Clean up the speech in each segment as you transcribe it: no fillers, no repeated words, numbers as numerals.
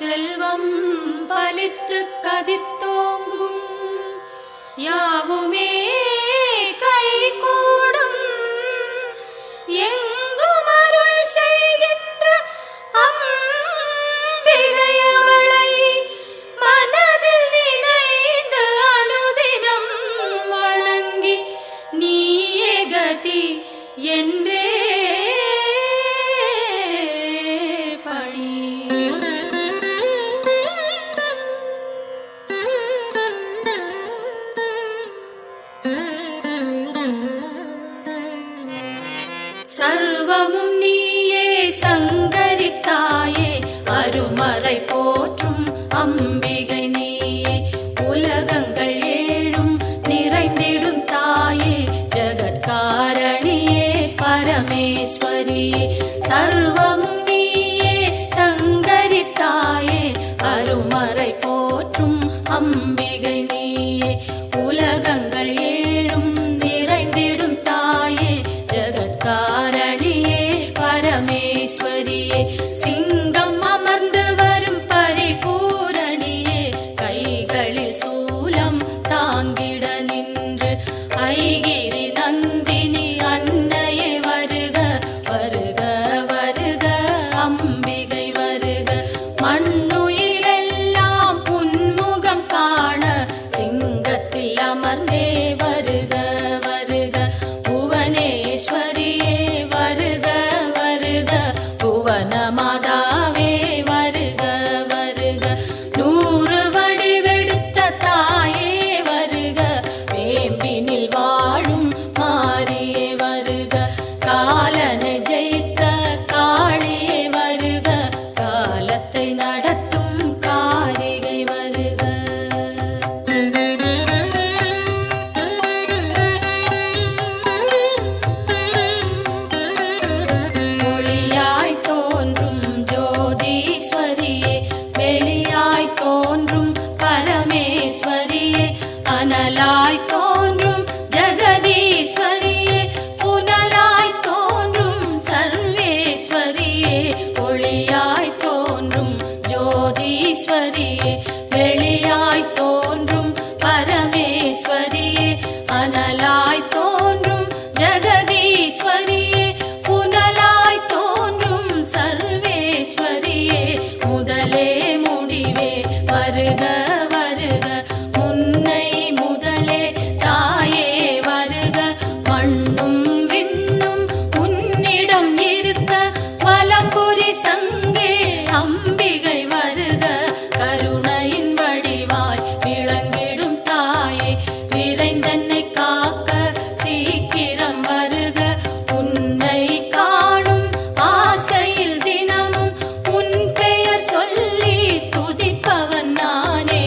செல்வம் பலித்து கதித்தோங்கும் யாவுமே கைகூடும் எங்கும் அருள் செய்கின்ற அம்பிகையவளை மனதில் நினைந்து அனுதினம் வணங்கி நீயே கதி என்றே சர்வமும் நீயே சங்கரி தாயே அருமறை போற்றும் அம்பிகை நீயே உலகங்கள் ஏழும் நிறைந்திடும் தாயே ஜகத்காரணியே பரமேஸ்வரியே சர்வமும் நீயே சங்கரி தாயே அருமறை போற்றும் அம்பிகை நீயே உலகங்கள் ஏழும் நிறைந்திடும் தாயே ஜகத்காரணியே பரமேஸ்வரியே சிங்கம் அமர்ந்து வரும் பரிபூரணியே கைகளில் சூலம் தாங்கிட நின்று ஐகிரி நந்தினி அன்னையே வருக வருக வருக அம்பிகை வருக மண்ணுயிரெல்லாம் புன்முகம் காண சிங்கத்தில் அமர்ந்தே வருக வருக புவனேஸ்வரியே வருக வருக புவனமாதாவே வருக வருக நூறு வடிவெடுத்த தாயே வருக வேம்பினில் வாழும் மாரியே வருக காலனை ஜெயித்த காளியே வருக காலத்தை நடத்தும் காரிகை வருக ஒளியாய் தோன்றும் ஜோதீஸ்வரியே வெளியாய் தோன்றும் பரமேஸ்வரியே அனலாய் தோன்றும் ஜெகதீஸ்வரியே புனலாய் தோன்றும் சர்வேஸ்வரியே ஒளியாய் தோன்றும் ஜோதீஸ்வரியே வெளியாய் தோன்றும் பரமேஸ்வரியே அனலாய் தோன்றும் ஜெகதீஸ்வரியே புனலாய் தோன்றும் சர்வேஸ்வரியே முதலே முடிவே வருக வருக முன்னை முதலே தாயே வருக மண்ணும் விண்ணும் உன்னிடம் இருக்க வலம்புரி சங்கே அம்பிகை வருக கருணையின் வடிவாய் விளங்கிடும் தாயே விரைந்தன்னை காக்க சீக்கிரம் வருக உன்னை காணும் ஆசையில் தினமும் உன் பெயர் சொல்லி துதிப்பவன் நானே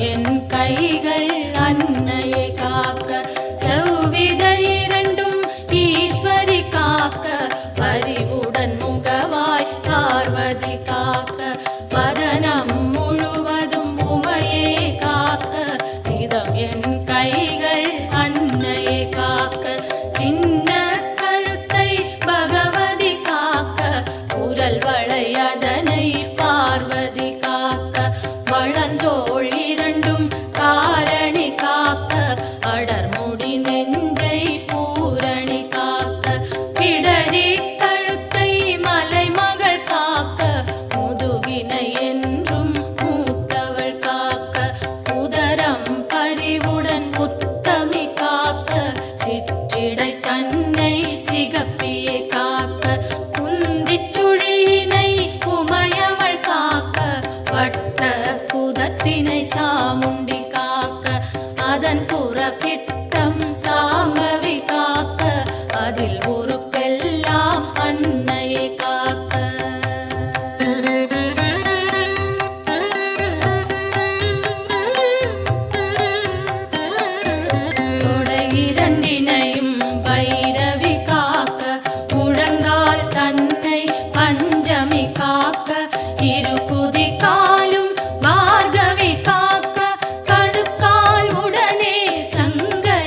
என் கைகள் அன்னையை காக்க, செவ்விதழ் இரண்டும் ஈஸ்வரி காக்க, பரிவுடன் முகவாய் பார்வதி காக்க, வதனம் முழுவதும் உமையே காக்க, இதம் என் கைகள் அன்னையை காக்க, சின்ன கழுத்தை பகவதி காக்க, குரல் வளை அதனை பார்வதி காக்க, வளந்தோள் இரண்டும் காரணி காக்க, அடர்முடி நெஞ்சை பூரணி காக்க, பிடரி கழுத்தை மலைமகள் காக்க, முதுகினை என்றும் மூத்தவள் காக்க, உதரம் பரிவுடன் உத்தமி காக்க, சிற்றிடை தன்னை சிகப்பியை காக்க, குந்திச் சுழியினை உமையவள் காக்க, வட்ட குதத்தினை சாமுண்டி காக்க, அதன் புறக்கிட்டம் சாம்பவி காக்க, அதில் ஒரு பெல்லாம் அன்னையை காக்க. தொடை இரண்டினையும் பைரவி காக்க, முழங்கால் தன்னை பஞ்சமி காக்க, இரு குதி காலும் பார்கவி காக்க, கடுக்கால் உடனே சங்கரி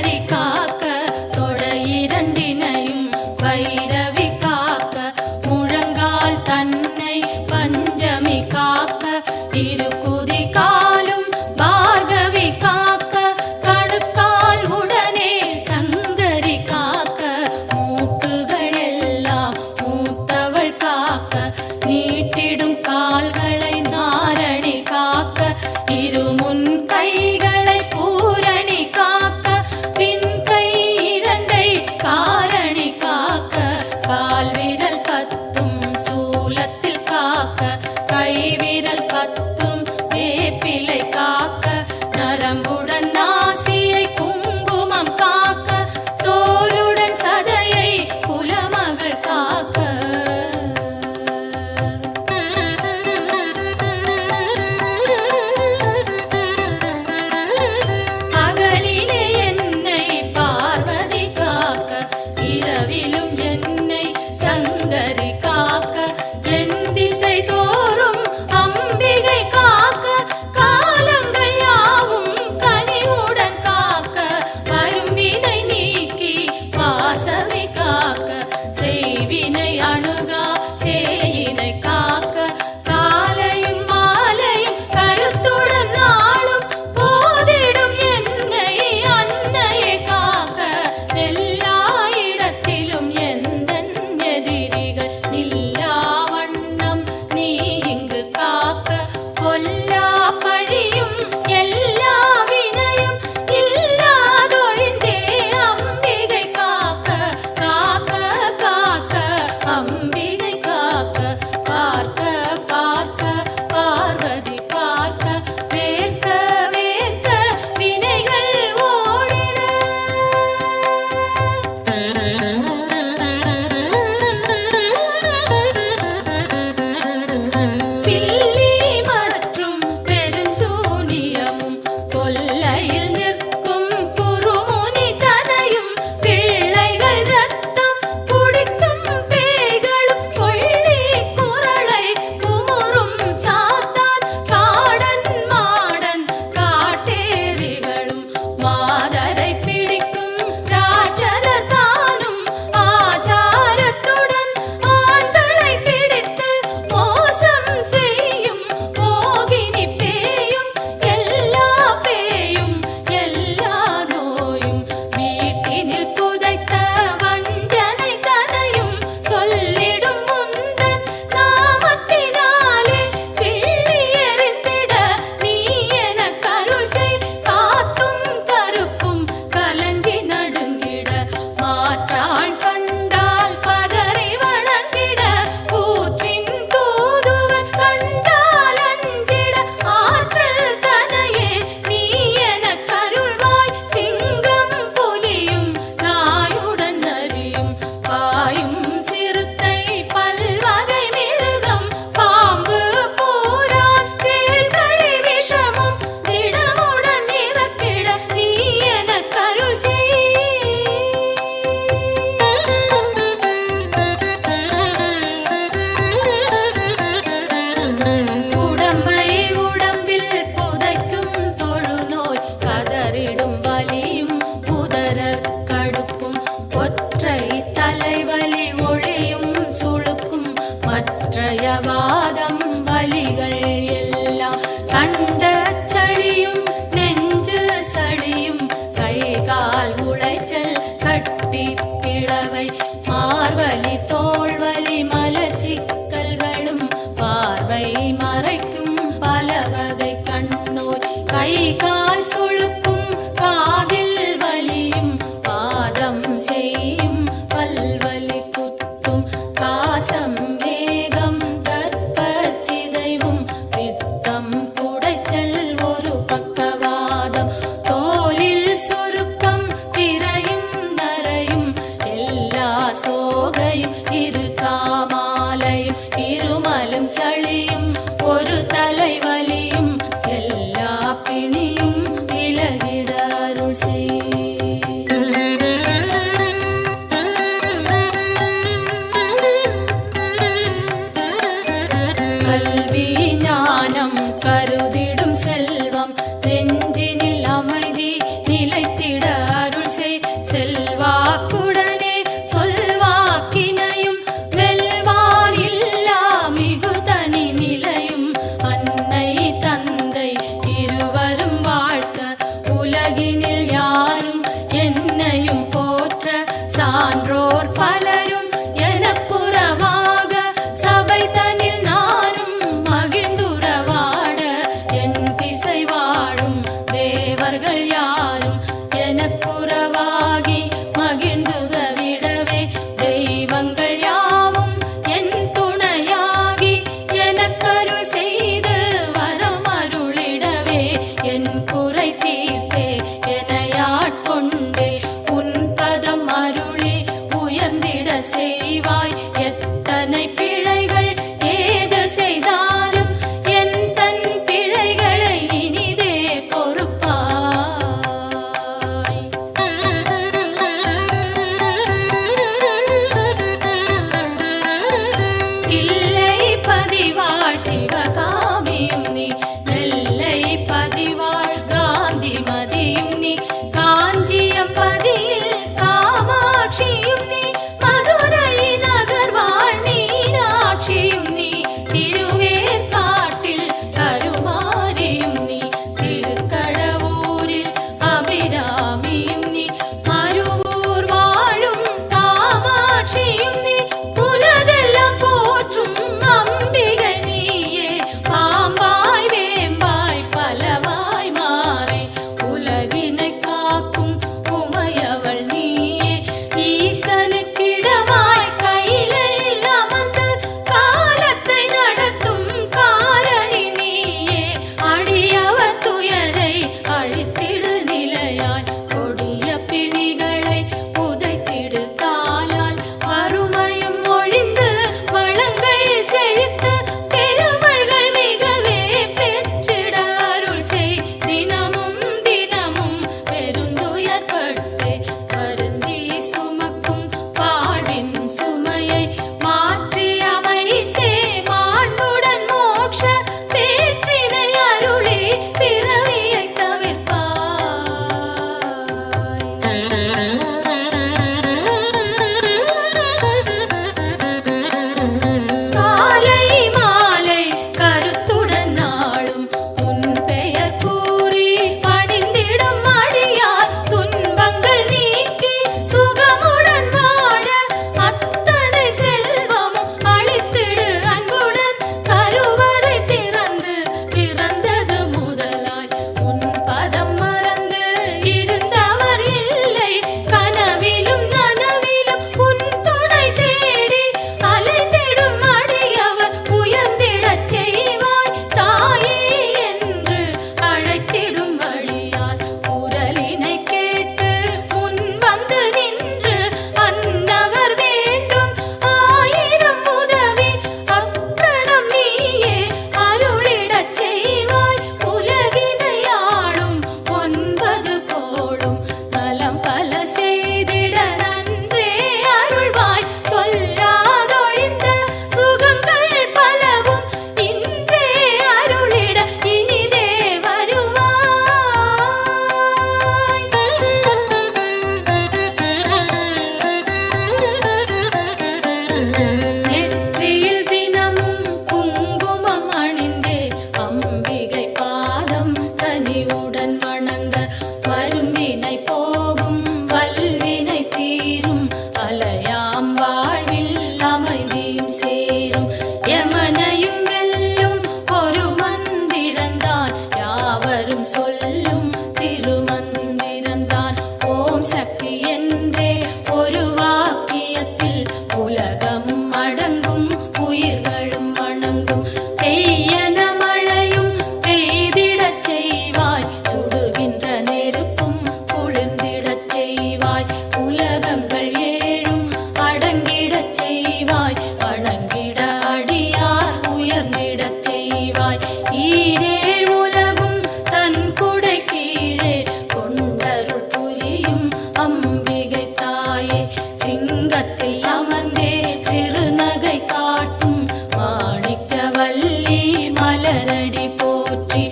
கை கால் சுளுக்கும் காதில் வலியும் பாதம் செய்யும் பல்வலி குத்தும் காசம் வேகம் கர்ப்பச்சிதைவும் பித்தம் குடைச்சல் ஒரு பக்கவாதம் தோலில் சுருக்கம் திரையும் நரையும் எல்லா சோகையும் இரு காமாலையும் இருமலும் சளியும் ஒரு தலைவலியும் எல்லா பிணியும் விலகிட அருள் செய். கல்வி ஞானம் கருதிடும் செல்வம் நெஞ்சினில் அமைதி நிலைத்திட அருள் செய். செல்வாக்குடனே சொல்வாக்கினையும் வெல்வார் இல்லா மிகுதனி நிலையும் அன்னை தந்தை இருவரும் வாழ்த்த உலகினில் யாரும் என்னையும் போற்ற சான்றோர் பலரும் எனக்குறவாக சபை தனில் நானும் மகிழ்ந்துறவாட என் திசை வாழும் தேவர்கள் யாரும் எனக்குறவாகி மகிழ்ந்துதவிடவே தெய்வங்கள் யாவும் என் துணையாகி எனக்கருள் செய்து வரமருளிடவே என் குறை தீர்த்தே எனையாட்கொண்டே உன் பதம் அருளி உயர்ந்திட செய்வாய். எத்தனை பிழைகள் ஏது செய்தாலும் என் தன் பிழைகளை இனிதே பொறுப்பாய். தில்லை பதிவாழ் சிவகாமியும் நீ நெல்லை பதிவாழ் காந்திமதியும் நீ காஞ்சியம் பதியில் காமாட்சியும் நீ மதுரை நகர் வாழ் மீனாட்சியும் நீ திருவேற்காட்டில் கருமாரியும் நீ திருக்கடவூரில் அபிராமியும் நீ மருவூர் வாழும் காமாட்சியும் நீ உலகெல்லாம் போற்றும் அம்பிகை நீயே பாம்பாய் வேம்பாய் பலவாய் மாறி உலகினை காக்கும் உமையவள் நீயே ஈசனுக்கிடமாய் கையிலையில் அமர்ந்து காலத்தை நடத்தும் காரணி நீயே அடியவர் துயரை அழித்திடு நிலையாய் கொடிய பிணிகளை புதைத்திடு காலால் வறுமையும் ஒழிந்து வளங்கள் செழித்து பெருமைகள் மிகவே பெற்றிட அருள் செய். தினமும் தினமும் பெருந்துயர்பட்டு வருந்தி சுமக்கும் வாழ்வின் சுமையை மாற்றி அமைத்தே மாண்புடன் மோட்ச பேற்றினை அருளி பிறவியை தவிர்ப்பாய். காலை மாலை கருத்துடன் நாளும் உன் பெயர் கூறி பணிந்திடும் அடியார் துன்பங்கள் நீக்கி சுகமுடன் வாழ அத்தனை செல்வமும் அளித்திடு அன்புடன் கருவறை திறந்து பிறந்தது முதலாய் உன் பதம் மறந்து இருந்தவர் இல்லை கனவிலும் நனவிலும் உன் துணை தேடி அலைந்திடும் அடியவர் உயர்ந்திடச் செய்வாய். தாயே என்று அழைத்திடும் வழியார் குரலினை கேட்டு முன் வந்து நின்று அன்னவர் வேண்டும் ஆயிரம் உதவி அக்கணம் நீயே அருளிடச் செய்வாய். உலகினை ஆளும் 9 கோளும் நலம் பல செய்திட நன்றே அருள்வாய். சொல்லாதொழிந்த சுகங்கள் பலவும் இன்றே அருளிட இனிதே வருவாய். நெற்றியில் தினமும் குங்குமம் அணிந்தே அம்பிகை பாதம் கனிவுடன் வணங்க வரும்பினை போகும் வல்வினை தீரும் அலையாம் வாழ்வில் அமைதியும் சேரும். யமனையும் வெல்லும் ஒரு மந்திரந்தான் யாவரும் சொல் சொல்லும் திருமந்திரந்தான் ஓம் சக்தி என்றே ஒரு வாக்கியத்தில் உலகமும் அடங்கும் உயிர்களும் வணங்கும். பெய்யன மழையும் பெய்திடச் செய்வாய், சுடுகின்ற நெருப்பும் குளிர்ந்திடச் செய்வாய், உலகங்கள் ஏழும் அடங்கிடச் செய்வாய், வணங்கிட அடியார் உயர்ந்திடச் செய்வாய். ஈரேழ் உலகும் தன் குடை கீழே கொண்டருள் புரியும் அம்பிகை தாயே, சிங்கத்தில் அமர்ந்தே சிறுநகை காட்டும் மாணிக்கவல்லி மலரடி போற்றி.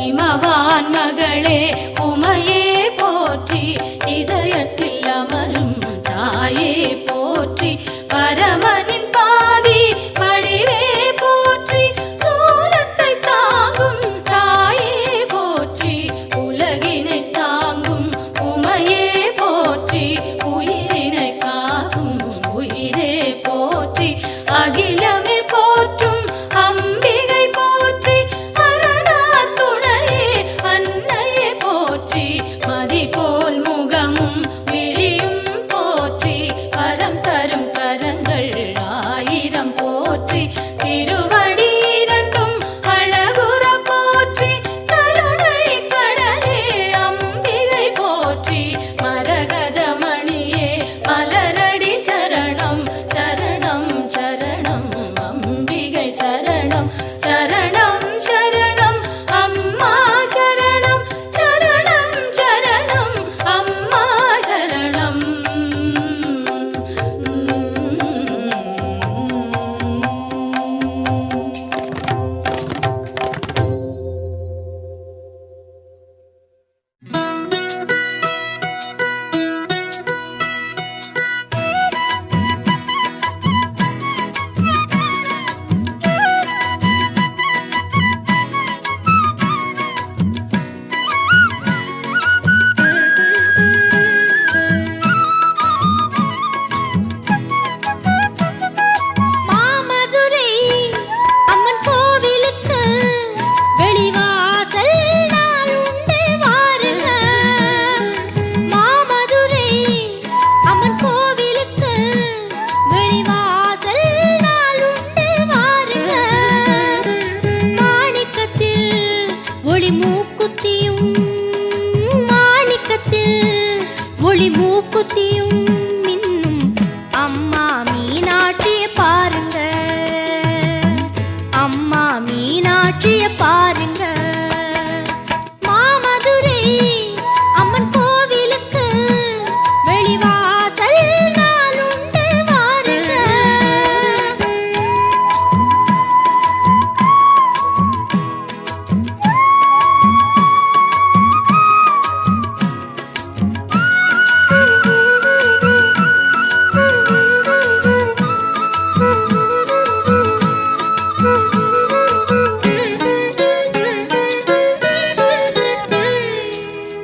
இமவான் மகளே உமையே போற்றி, இதயத்தில் அமரும் தாயே போற்றி. பரமனின் பாதி வடிவே போற்றி, சூலத்தை தாங்கும் தாயே போற்றி, உலகினை தாங்கும் உமையே போற்றி, உயிரினை காக்கும் உயிரே போற்றி. அகிலமே போற்றும் அம்பிகை போற்றி, அரணார் துணையே அன்னையே போற்றி. மதி போல் முகமும் விழியும் போற்றி, வரம் தரும் கரங்கள் ஆயிரம் போற்றி. திருவடி இரண்டும் அழகுற போற்றி, கருணை கடலே அம்பிகை போற்றி. மரகத மணியே மலரடி சரணம் சரணம் சரணம் அம்பிகை சரணம் சரணம் சரணம் அம்மா சரணம் சரணம் சரணம் அம்மா சரணம். மாமதுரை அம்மன் கோவிலுக்கு வெளிவாசல் நாள் உண்டு வாருங்க. மாமதுரை அம்மன் கோவிலுக்கு வெளிவாசல் நாள் உண்டு வாருங்க. மாணிக்கத்தில் ஒளி மூக்குத்தியும் மாணிக்கத்தில் ஒளி மூக்குத்தியும் மின்னும் அம்மா மீனாட்சிய பாருங்க, அம்மா மீனாட்சிய பாருங்க. மாமதுரை அம்மன் கோவிலுக்கு வெளிவாசல் நாள் உண்டு வாருங்க.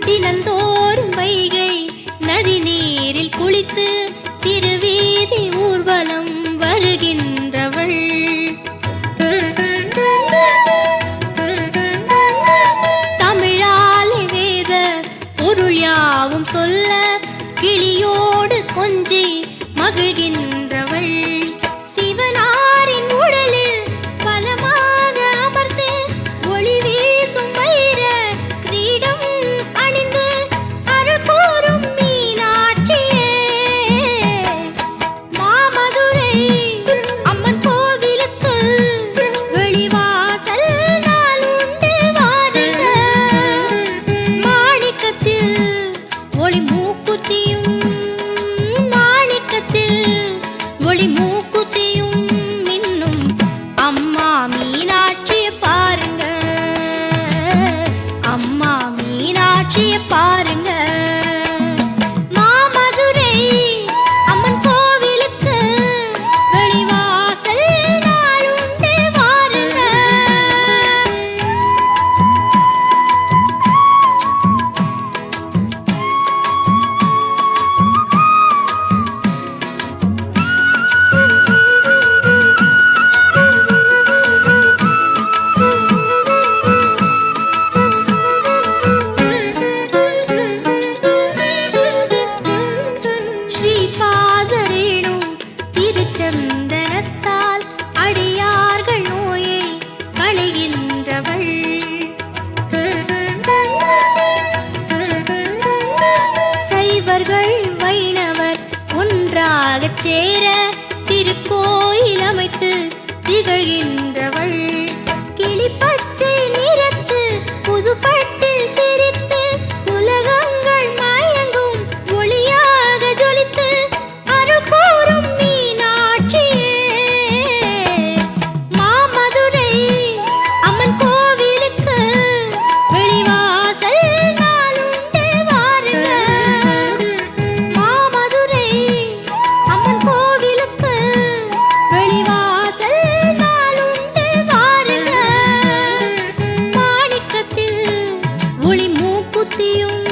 தினந்தோறும் வைகை நதி நீரில் குளித்து திருவீதி ஊர்வலம் வருகின்றவள். தமிழாலே வேத பொருள் யாவும் சொல்ல கிளியோடு கொஞ்சி மகிழ்கின்றவள். சிவனாரின் உடலில் பலமாக அமர்ந்து ஒளி வீசும் வைர கிரீடம் அணிந்து அருள் கூறும் மீனாட்சியே. மாமதுரை அம்மன் கோவிலுக்கு வெளிவாசல் நாள் உண்டு வாருங்க. மாணிக்கத்தில் ஒளி மூக்குத்தியும் மாணிக்கத்தில் திகழ்கின்றவள். கிளிப்பச்சை நிறத்து புதுப்பட்டில் சிரித்து உலகங்கள் மயங்கும் ஒளியாக ஜொலித்து அருள் கூறும் மீனாட்சியே. மாமதுரை அம்மன் கோவிலுக்கு வெளிவாசல் நாளுண்டு வாருங்க. மாமதுரை அம்மன் கோவிலுக்கு வெளிவாசல் நாளுண்டு வாருங்க. மாணிக்கத்தில் ஒளி மூக்குத்தியும்